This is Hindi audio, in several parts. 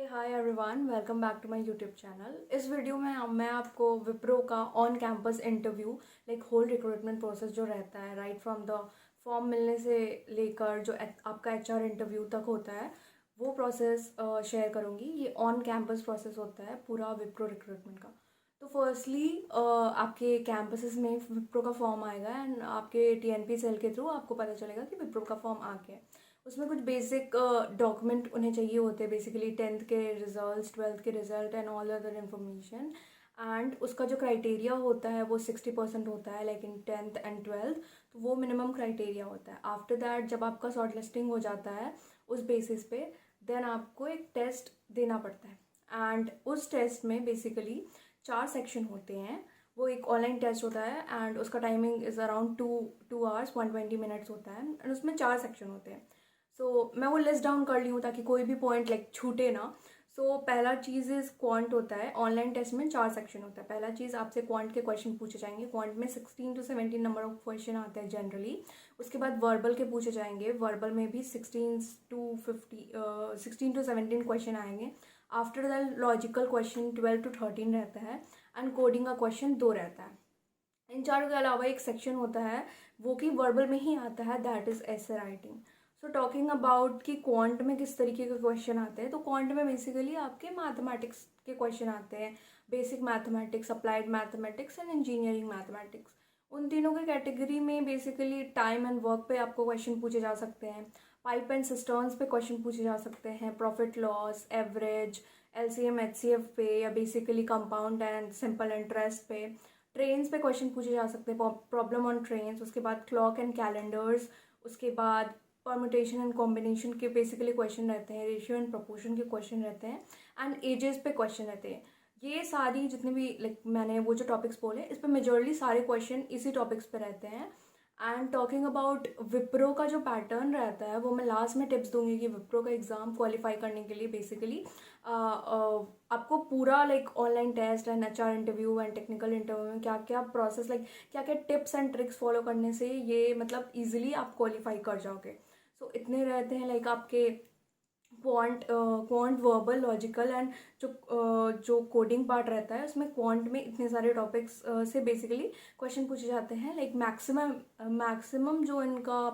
Hi everyone, welcome back to my YouTube channel. इस वीडियो में मैं आपको विप्रो का on campus interview like whole recruitment process जो रहता है राइट फ्रॉम द फॉर्म मिलने से लेकर जो आपका एचआर इंटरव्यू तक होता है वो प्रोसेस शेयर करूँगी। ये ऑन कैंपस प्रोसेस होता है पूरा विप्रो रिक्रूटमेंट का। तो फर्स्टली आपके कैंपसेस में विप्रो का फॉर्म आएगा एंड आपके टीएनपी सेल के थ्रू आपको पता चलेगा कि विप्रो का फॉर्म आ गया है। उसमें कुछ बेसिक डॉक्यूमेंट उन्हें चाहिए होते हैं, बेसिकली 10th के रिजल्ट्स, 12th के result and all other information. And उसका जो क्राइटेरिया होता है वो 60% होता है like in 10th and 12th। तो वो मिनिमम क्राइटेरिया होता है। आफ्टर दैट जब आपका शॉर्ट लिस्टिंग हो जाता है उस बेसिस पे देन आपको एक टेस्ट देना पड़ता है। एंड उस टेस्ट में बेसिकली 4 सेक्शन होते हैं। वो एक ऑनलाइन टेस्ट होता है एंड उसका timing is around two hours 120 minutes होता है एंड उसमें 4 सेक्शन होते हैं। मैं वो लिस्ट डाउन कर ली हूँ ताकि कोई भी पॉइंट लाइक छूटे ना। पहला चीज़ इज़ क्वांट होता है। ऑनलाइन टेस्ट में 4 सेक्शन होता है। पहला चीज़ आपसे क्वांट के क्वेश्चन पूछे जाएंगे। क्वांट में 16 to 17 नंबर ऑफ क्वेश्चन आते हैं जनरली। उसके बाद वर्बल के पूछे जाएंगे। वर्बल में भी 16 to 17 क्वेश्चन आएंगे। After that logical question 12 to 13 रहता है एंड कोडिंग का क्वेश्चन 2 रहता है। इन चारों के अलावा एक सेक्शन होता है वो कि वर्बल में ही आता है, दैट इज़ ऐसे राइटिंग। टॉकिंग अबाउट कि क्वांट में किस तरीके के क्वेश्चन आते हैं, तो क्वांट में बेसिकली आपके मैथमेटिक्स के क्वेश्चन आते हैं। Basic mathematics, applied mathematics and engineering mathematics. उन तीनों के कैटेगरी में बेसिकली टाइम एंड वर्क पे आपको क्वेश्चन पूछे जा सकते हैं। पाइप एंड सिस्टर्न्स पे क्वेश्चन पूछे जा सकते हैं। Profit loss, average, LCM HCF पे, या basically compound and simple interest पे। ट्रेन्स पे क्वेश्चन पूछे जा सकते हैं, प्रॉब्लम ऑन ट्रेन्स। उसके बाद क्लॉक एंड कैलेंडर्स। उसके बाद परमुटेशन एंड कॉम्बिनेशन के बेसिकली क्वेश्चन रहते हैं। रेशियो एंड प्रोपोर्शन के क्वेश्चन रहते हैं एंड एजेस पे क्वेश्चन रहते हैं। ये सारी जितने भी लाइक मैंने वो जो टॉपिक्स बोले इस पर मेजरली सारे क्वेश्चन इसी टॉपिक्स पे रहते हैं। एंड टॉकिंग अबाउट विप्रो का जो पैटर्न रहता है वो मैं लास्ट में टिप्स दूंगी कि विप्रो का एग्ज़ाम क्वालिफाई करने के लिए बेसिकली आपको पूरा like online test and HR interview and technical interview में क्या क्या प्रोसेस लाइक क्या क्या टिप्स एंड ट्रिक्स फॉलो करने से ये मतलब इजीली आप क्वालिफाई कर जाओगे। इतने रहते हैं लाइक आपके क्वांट, वर्बल, लॉजिकल एंड जो कोडिंग पार्ट रहता है उसमें क्वांट में इतने सारे टॉपिक्स से बेसिकली क्वेश्चन पूछे जाते हैं। लाइक मैक्सिमम जो इनका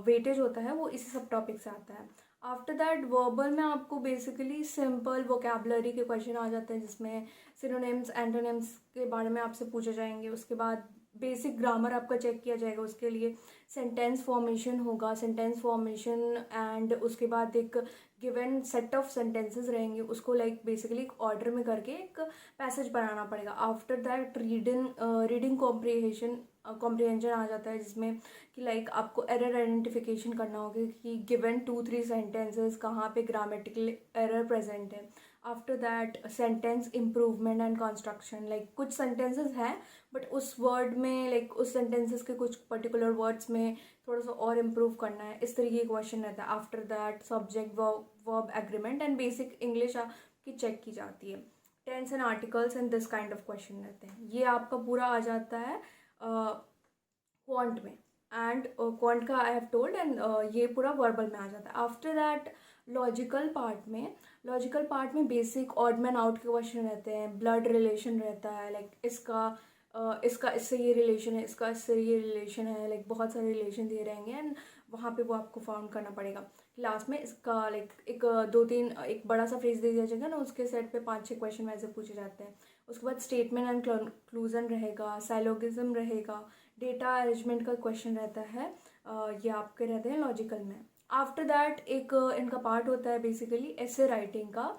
वेटेज होता है वो इसी सब टॉपिक से आता है। आफ्टर दैट वर्बल में आपको बेसिकली सिंपल वोकेबलरी के क्वेश्चन आ जाते हैं जिसमें सिनोनिम्स, एंटोनिम्स के बारे में आपसे पूछे जाएंगे। उसके बाद बेसिक ग्रामर आपका चेक किया जाएगा। उसके लिए सेंटेंस फॉर्मेशन होगा, सेंटेंस फॉर्मेशन एंड उसके बाद एक गिवन सेट ऑफ सेंटेंसेस रहेंगे, उसको लाइक बेसिकली एक ऑर्डर में करके एक पैसेज बनाना पड़ेगा। आफ्टर दैट रीडिंग कॉम्प्रिहेंशन आ जाता है जिसमें कि लाइक आपको एरर आइडेंटिफिकेशन करना होगा कि गिवन 2-3 सेंटेंसेस कहाँ पे ग्रामेटिकल एरर प्रेजेंट है। After that sentence improvement and construction, like कुछ सेंटेंसेस हैं बट उस वर्ड में लाइक उस सेंटेंसेस के कुछ पर्टिकुलर वर्ड्स में थोड़ा सा और इम्प्रूव करना है, इस तरीके का क्वेश्चन रहता है। After that subject verb agreement and basic English की चेक की जाती है। Tense and articles and this kind of question रहते हैं। ये आपका पूरा आ जाता है क्वांट में एंड क्वांट का आई हैव टोल्ड एंड ये पूरा वर्बल में आ जाता है। आफ्टर दैट लॉजिकल पार्ट में बेसिक ऑड मैन आउट के क्वेश्चन रहते हैं। ब्लड रिलेशन रहता है, लाइक इसका इससे ये रिलेशन है, इसका इससे ये रिलेशन है, लाइक बहुत सारे रिलेशन दिए रहेंगे एंड वहाँ पे वो आपको फाउंड करना पड़ेगा। लास्ट में इसका लाइक एक बड़ा सा फ्रेज दे दिया जाएगा ना, उसके सेट पे 5-6 क्वेश्चन वैसे पूछे जाते हैं। उसके बाद स्टेटमेंट एंड कंक्लूजन रहेगा, साइलोगिज्म रहेगा, डेटा अरेंजमेंट का क्वेश्चन रहता है। ये आपके रहते हैं लॉजिकल में। आफ्टर दैट एक इनका पार्ट होता है बेसिकली ऐसे राइटिंग का।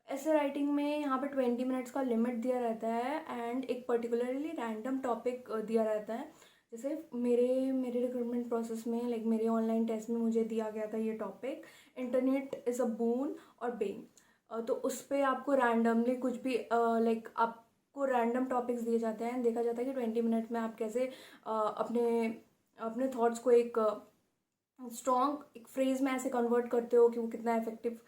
ऐसे राइटिंग में यहाँ पे 20 मिनट्स का लिमिट दिया रहता है एंड एक पर्टिकुलरली रैंडम टॉपिक दिया रहता है। जैसे मेरे रिक्रूटमेंट प्रोसेस में लाइक मेरे ऑनलाइन टेस्ट में मुझे दिया गया था ये टॉपिक, इंटरनेट इज़ अ बून और बेन। तो उस पर आपको रैंडमली कुछ भी लाइक आपको रैंडम टॉपिक्स दिए जाते हैं। देखा जाता है कि 20 मिनट में आप कैसे अपने अपने थॉट्स को एक स्ट्रॉन्ग एक फ्रेज में ऐसे कन्वर्ट करते हो कि वो कितना इफेक्टिव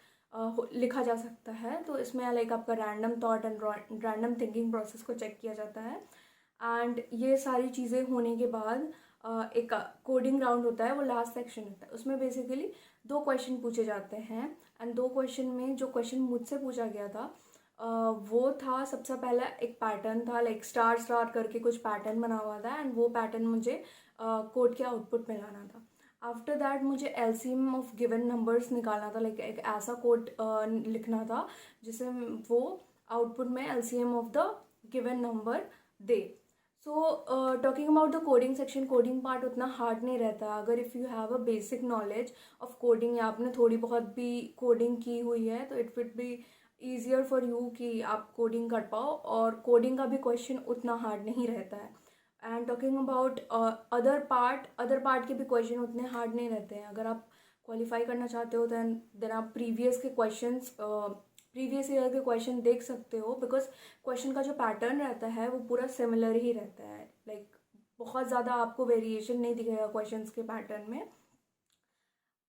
लिखा जा सकता है। तो इसमें लाइक आपका random thought and random thinking process को चेक किया जाता है। एंड ये सारी चीज़ें होने के बाद एक कोडिंग राउंड होता है, वो लास्ट सेक्शन होता है। उसमें बेसिकली 2 क्वेश्चन पूछे जाते हैं एंड 2 क्वेश्चन में जो क्वेश्चन मुझसे पूछा गया था वो था, सबसे पहला एक पैटर्न था, लाइक स्टार स्टार करके कुछ पैटर्न बना हुआ था एंड वो पैटर्न मुझे कोड के आउटपुट में लाना था। आफ्टर दैट मुझे एलसीएम ऑफ गिवन नंबर्स निकालना था, लाइक एक ऐसा कोड लिखना था जिसे वो आउटपुट में LCM of the given number they. So talking about the coding section, coding part उतना हार्ड नहीं रहता अगर if you have a basic knowledge of coding या आपने थोड़ी बहुत भी कोडिंग की हुई है तो it will be easier for you कि आप कोडिंग कर पाओ, और कोडिंग का भी क्वेश्चन उतना हार्ड नहीं रहता है। And talking about other part के भी क्वेश्चन उतने हार्ड नहीं रहते हैं। अगर आप क्वालिफाई करना चाहते हो देन आप प्रीवियस ईयर के क्वेश्चन देख सकते हो, बिकॉज क्वेश्चन का जो पैटर्न रहता है वो पूरा सिमिलर ही रहता है, लाइक बहुत ज़्यादा आपको वेरिएशन नहीं दिखेगा क्वेश्चंस के पैटर्न में।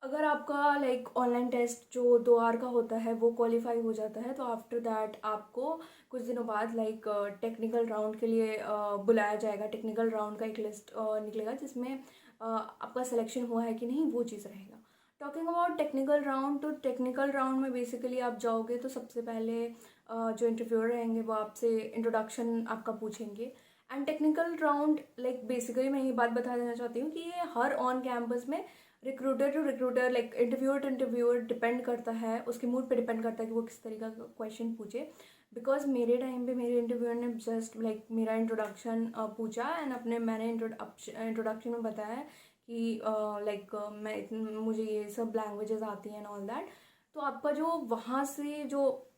अगर आपका लाइक ऑनलाइन टेस्ट जो 2 आवर का होता है वो क्वालिफाई हो जाता है तो आफ्टर दैट आपको कुछ दिनों बाद लाइक टेक्निकल राउंड के लिए बुलाया जाएगा। टेक्निकल राउंड का एक लिस्ट निकलेगा जिसमें आपका सिलेक्शन हुआ है कि नहीं वो चीज़ रहेगा। टॉकिंग अबाउट टेक्निकल राउंड, तो टेक्निकल राउंड में बेसिकली आप जाओगे तो सबसे पहले जो इंटरव्यूअर रहेंगे वो आपसे इंट्रोडक्शन आपका पूछेंगे। And technical round like basically मैं ये बात बता देना चाहती हूँ कि ये हर ऑन कैंपस में recruiter to recruiter, like interviewer to interviewer depend करता है, उसके मूड पे डिपेंड करता है कि वो किस तरीका का क्वेश्चन पूछे। बिकॉज मेरे टाइम पे मेरे इंटरव्यूअर ने जस्ट लाइक मेरा इंट्रोडक्शन पूछा एंड मैंने इंट्रोडक्शन में बताया कि मुझे ये सब लैंग्वेजेस आती हैं एंड ऑल दैट। तो आपका जो वहाँ से जो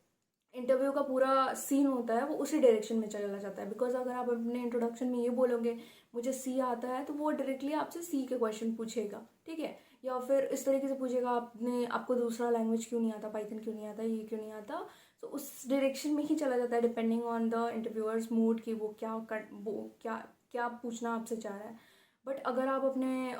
इंटरव्यू का पूरा सीन होता है वो उसी डायरेक्शन में चला जाता है। बिकॉज अगर आप अपने इंट्रोडक्शन में ये बोलोगे मुझे सी आता है तो वो डायरेक्टली आपसे सी के क्वेश्चन पूछेगा, ठीक है, या फिर इस तरीके से पूछेगा आपको दूसरा लैंग्वेज क्यों नहीं आता, पाइथन क्यों नहीं आता, ये क्यों नहीं आता। तो उस डायरेक्शन में ही चला जाता है depending on the interviewers mood कि वो क्या पूछना आपसे चाह रहा है। बट अगर आप अपने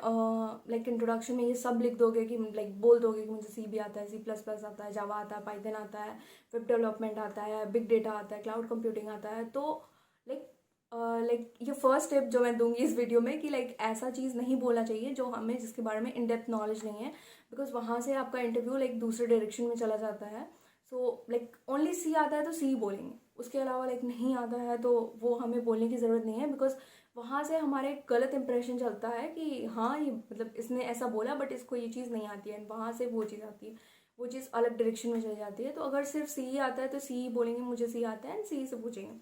लाइक इंट्रोडक्शन में ये सब लिख दोगे कि लाइक बोल दोगे कि मुझे सी भी आता है, C++ आता है, जावा आता है, पाइथन आता है, वेब डेवलपमेंट आता है, बिग डेटा आता है, क्लाउड कंप्यूटिंग आता है, तो लाइक ये फर्स्ट स्टेप जो मैं दूंगी इस वीडियो में कि लाइक ऐसा चीज़ नहीं बोलना चाहिए जो हमें जिसके बारे में इन डेप्थ नॉलेज नहीं है, बिकॉज वहाँ से आपका इंटरव्यू लाइक दूसरे डायरेक्शन में चला जाता है। सो लाइक ओनली सी आता है तो सी बोलेंगे, उसके अलावा लाइक नहीं आता है तो वो हमें बोलने की ज़रूरत नहीं है, बिकॉज वहाँ से हमारे एक गलत इंप्रेशन चलता है कि हाँ ये मतलब इसने ऐसा बोला बट इसको ये चीज़ नहीं आती है, वहाँ से वो चीज़ आती है, वो चीज़ अलग डायरेक्शन में चली जाती है। तो अगर सिर्फ सी आता है तो सी बोलेंगे, मुझे सी आता है एंड सी से पूछेंगे।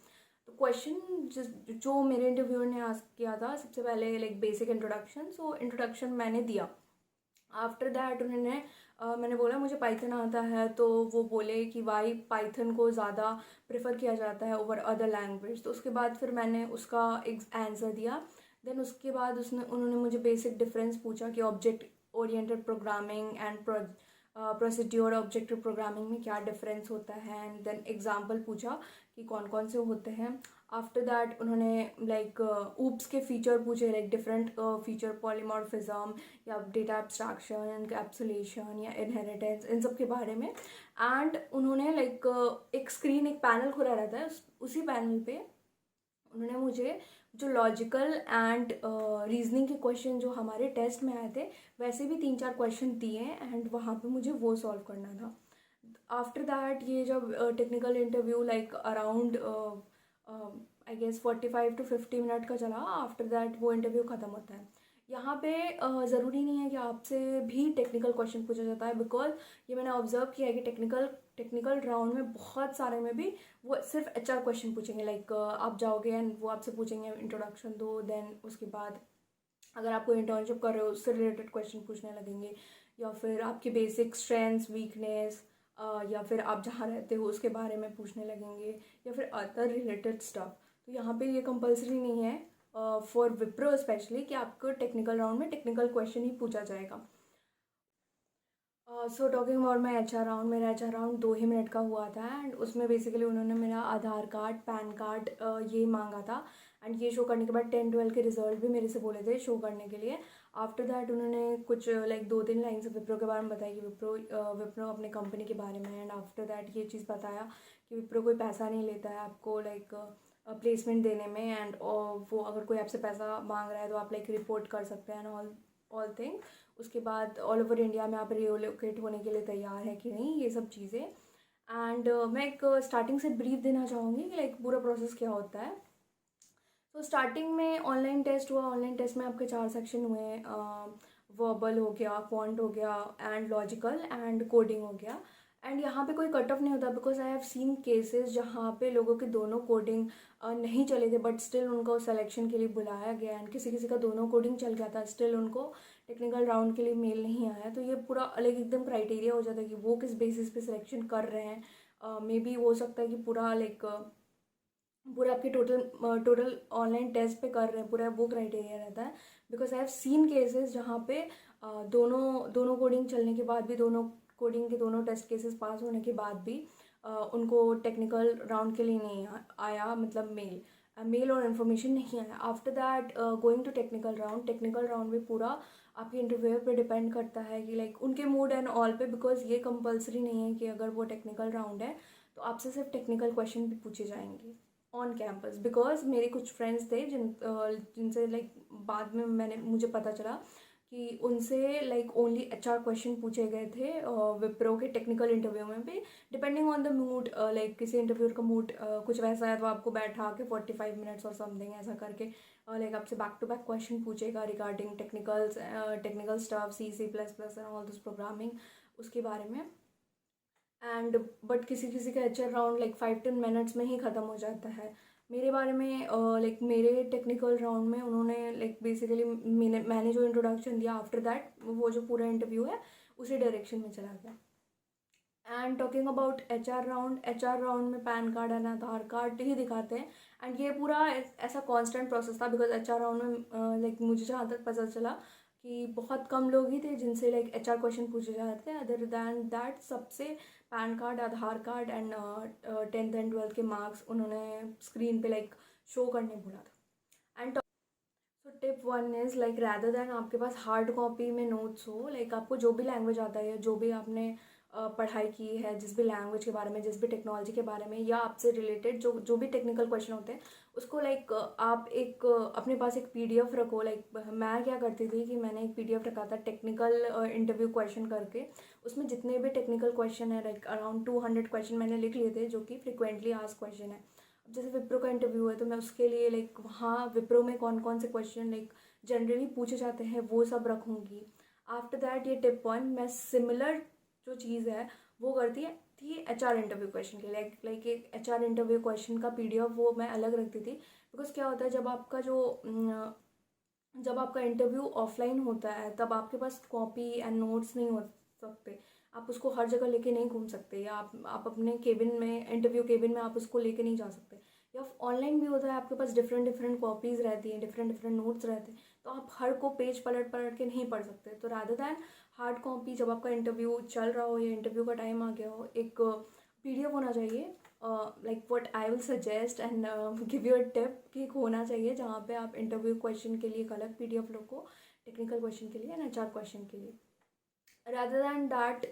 तो क्वेश्चन जो मेरे इंटरव्यूअर ने आस्क किया था सबसे पहले like basic introduction, so introduction मैंने दिया। आफ्टर दैट उन्होंने मैंने बोला मुझे पाइथन आता है, तो वो बोले कि वाई पाइथन को ज़्यादा प्रेफर किया जाता है ओवर अदर लैंग्वेज। तो उसके बाद फिर मैंने उसका एक आंसर दिया। देन उसके बाद उन्होंने मुझे बेसिक डिफरेंस पूछा कि object oriented programming and procedure objective programming में क्या डिफरेंस होता है, एंड देन एग्जाम्पल पूछा कि कौन कौन से होते हैं। आफ्टर दैट उन्होंने लाइक ऊप्स के फीचर पूछे, लाइक डिफरेंट फीचर, पॉलीमॉर्फिज्म या डेटा एब्स्ट्रैक्शन, एनकैप्सुलेशन या इनहेरिटेंस, इन सब के बारे में। एंड उन्होंने लाइक एक स्क्रीन, एक पैनल खुला रहता है, उसी पैनल पे उन्होंने मुझे जो लॉजिकल एंड रीजनिंग के क्वेश्चन जो हमारे टेस्ट में आए थे वैसे भी 3-4 क्वेश्चन दिए एंड वहाँ पे मुझे वो सॉल्व करना था। आफ्टर दैट ये जब technical interview like around I guess 45 to 50 minute का चला, आफ्टर दैट वो इंटरव्यू ख़त्म होता है। यहाँ पे ज़रूरी नहीं है कि आपसे भी टेक्निकल क्वेश्चन पूछा जाता है, बिकॉज ये मैंने ऑब्जर्व किया है कि टेक्निकल राउंड में बहुत सारे में भी वो सिर्फ HR क्वेश्चन पूछेंगे। लाइक आप जाओगे एंड वो आपसे पूछेंगे इंट्रोडक्शन दो, देन उसके बाद अगर आप कोई इंटर्नशिप कर रहे हो उससे रिलेटेड क्वेश्चन पूछने लगेंगे, या फिर आपकी बेसिक स्ट्रेंथ्स, वीकनेस, या फिर आप जहाँ रहते हो उसके बारे में पूछने लगेंगे, या फिर अदर रिलेटेड स्टफ। तो यहाँ पे ये कंपलसरी नहीं है फॉर विप्रो स्पेशली कि आपको टेक्निकल राउंड में टेक्निकल क्वेश्चन ही पूछा जाएगा। So talking about my HR round, मेरा HR राउंड 2 ही मिनट का हुआ था एंड उसमें बेसिकली उन्होंने मेरा आधार कार्ड, पैन कार्ड ये मांगा था एंड ये शो करने के बाद 10-12 के रिजल्ट भी मेरे से बोले थे शो करने के लिए। आफ्टर दैट उन्होंने कुछ लाइक 2-3 लाइन से विप्रो के बारे में बताया कि विप्रो अपने कंपनी के बारे में, एंड आफ्टर दैट ये चीज़ बताया कि विप्रो कोई पैसा नहीं लेता है आपको लाइक प्लेसमेंट देने में, एंड वो अगर कोई आपसे पैसा मांग रहा है तो आप लाइक रिपोर्ट कर सकते हैं, एंड ऑल थिंग। उसके बाद ऑल ओवर इंडिया में आप रिलोकेट होने के लिए तैयार है कि नहीं, ये सब चीज़ें। एंड मैं एक स्टार्टिंग से ब्रीफ देना चाहूँगी कि लाइक पूरा प्रोसेस क्या होता है। तो स्टार्टिंग में ऑनलाइन टेस्ट हुआ। ऑनलाइन टेस्ट में आपके 4 सेक्शन हुए, वर्बल हो गया, क्वांट हो गया, एंड लॉजिकल, एंड कोडिंग हो गया। एंड यहाँ पे कोई कट ऑफ नहीं होता, because I have seen cases जहाँ पे लोगों के दोनों कोडिंग नहीं चले थे, बट स्टिल उनको सिलेक्शन के लिए बुलाया गया, एंड किसी किसी का दोनों कोडिंग चल गया था, स्टिल उनको टेक्निकल राउंड के लिए मेल नहीं आया। तो ये पूरा अलग एकदम क्राइटेरिया हो जाता है कि वो किस बेसिस पे सिलेक्शन कर रहे हैं। मे बी हो सकता है कि पूरा लाइक पूरा आपके टोटल ऑनलाइन टेस्ट पे कर रहे हैं, पूरा वो क्राइटेरिया रहता है। Because I have seen cases जहाँ पे दोनों दोनों कोडिंग चलने के बाद भी, दोनों कोडिंग के दोनों टेस्ट केसेस पास होने के बाद भी उनको टेक्निकल राउंड के लिए नहीं आया, मतलब मेल और इन्फॉर्मेशन नहीं आया। After that going to technical round में पूरा आपके इंटरव्यूअर पे डिपेंड करता है कि लाइक उनके मूड एंड ऑल पे, बिकॉज ये कंपलसरी नहीं है कि अगर वो टेक्निकल राउंड है तो आपसे सिर्फ टेक्निकल क्वेश्चन भी पूछे जाएंगे ऑन कैंपस। बिकॉज मेरे कुछ फ्रेंड्स थे जिनसे लाइक बाद में मुझे पता चला कि उनसे लाइक ओनली HR क्वेश्चन पूछे गए थे विप्रो के टेक्निकल इंटरव्यू में भी, depending on the mood. Like किसी इंटरव्यूअर का मूड कुछ वैसा है तो आपको बैठा के 45 मिनट्स और समथिंग ऐसा करके लाइक आपसे बैक टू बैक क्वेश्चन पूछेगा regarding technical stuff, C++ and all this programming, उसके बारे में। एंड बट किसी किसी का HR राउंड लाइक 5-10 मिनट्स में ही ख़त्म हो जाता है। मेरे बारे में लाइक मेरे टेक्निकल राउंड में उन्होंने लाइक बेसिकली मैंने जो इंट्रोडक्शन दिया, आफ्टर दैट वो जो पूरा इंटरव्यू है उसी डायरेक्शन में चला गया। And talking about HR round में PAN card and Aadhaar card ही दिखाते हैं। एंड ये पूरा ऐसा कांस्टेंट प्रोसेस था, बिकॉज HR राउंड में लाइक मुझे जहाँ तक पता चला कि बहुत कम लोग ही थे जिनसे लाइक HR क्वेश्चन पूछे जाते हैं। अदर दैन दैट सबसे pan card, Aadhaar card and 10th and 12th के मार्क्स उन्होंने स्क्रीन पे लाइक शो करने बोला था। एंड तो tip 1 is like rather than आपके पास हार्ड कॉपी में नोट्स हो, लाइक आपको जो भी लैंग्वेज आता है, जो भी आपने पढ़ाई की है, जिस भी लैंग्वेज के बारे में, जिस भी टेक्नोलॉजी के बारे में, या आपसे रिलेटेड जो भी टेक्निकल क्वेश्चन होते हैं, उसको लाइक आप एक अपने पास एक PDF रखो। लाइक मैं क्या करती थी कि मैंने एक PDF रखा था टेक्निकल इंटरव्यू क्वेश्चन करके। उसमें जितने भी टेक्निकल क्वेश्चन है लाइक अराउंड 200 क्वेश्चन मैंने लिख लिए थे जो कि फ्रिक्वेंटली आस्क्ड क्वेश्चन है। अब जैसे विप्रो का इंटरव्यू है तो मैं उसके लिए लाइक वहाँ विप्रो में कौन कौन से क्वेश्चन लाइक जनरली पूछे जाते हैं वो सब रखूँगी। आफ्टर दैट ये टिप 1 मैं सिमिलर जो चीज़ है वो करती है थी HR इंटरव्यू क्वेश्चन के लिए। लाइक एक HR इंटरव्यू क्वेश्चन का PDF वो मैं अलग रखती थी। बिकॉज क्या होता है जब आपका इंटरव्यू ऑफलाइन होता है तब आपके पास कॉपी एंड नोट्स नहीं हो सकते, आप उसको हर जगह लेके नहीं घूम सकते, या आप अपने केबिन में, इंटरव्यू केबिन में आप उसको लेके नहीं जा सकते। या ऑनलाइन भी होता है, आपके पास डिफरेंट कॉपीज़ रहती हैं, डिफरेंट नोट्स रहते हैं, तो आप हर को पेज पलट के नहीं पढ़ सकते। तो रादर दैन हार्ड कॉपी, जब आपका इंटरव्यू चल रहा हो या इंटरव्यू का टाइम आ गया हो, एक PDF होना चाहिए। Like what I will suggest and give you a tip कि एक होना चाहिए जहाँ पे आप इंटरव्यू क्वेश्चन के लिए एक अलग PDF रखो, टेक्निकल क्वेश्चन के लिए एंड HR क्वेश्चन के लिए। Rather than that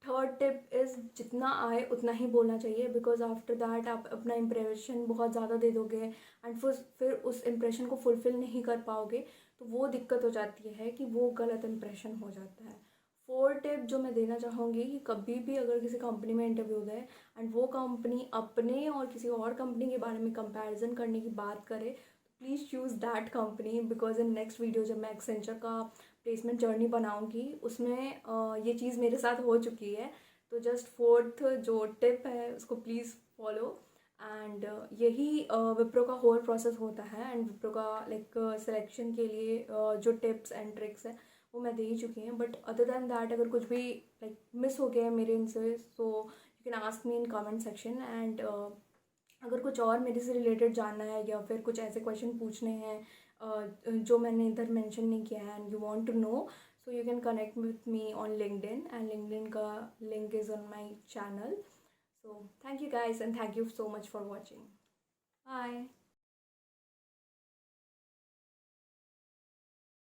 third tip is जितना आए उतना ही बोलना चाहिए, बिकॉज आफ्टर दैट आप अपना इम्प्रेशन बहुत ज़्यादा दे दोगे एंड फिर उस इम्प्रेशन को फुलफ़िल नहीं कर पाओगे, तो वो दिक्कत हो जाती है कि वो गलत इम्प्रेशन हो जाता है। फोर्थ टिप जो मैं देना चाहूँगी कि कभी भी अगर किसी कंपनी में इंटरव्यू दें एंड वो कंपनी अपने और किसी और कंपनी के बारे में कंपैरिजन करने की बात करे, तो please choose that company. Because in next video जब मैं एक्सेंचर का प्लेसमेंट जर्नी बनाऊंगी उसमें ये चीज़ मेरे साथ हो चुकी है। तो जस्ट फोर्थ जो टिप है उसको प्लीज़ फॉलो। एंड यही विप्रो का होल प्रोसेस होता है। एंड विप्रो का लाइक सिलेक्शन के लिए जो टिप्स एंड ट्रिक्स है वो मैं दे ही चुकी हैं। बट अदर दैन दैट अगर कुछ भी लाइक मिस हो गया है मेरे इनसे, सो you can ask me in comment section. And अगर कुछ और मेरे से रिलेटेड जानना है या फिर कुछ ऐसे क्वेश्चन पूछने हैं जो मैंने इधर मेंशन नहीं किया है and you want to know, so you can connect with me on LinkedIn, and LinkedIn का link is on my channel. So thank you guys and thank you so much for watching. Bye.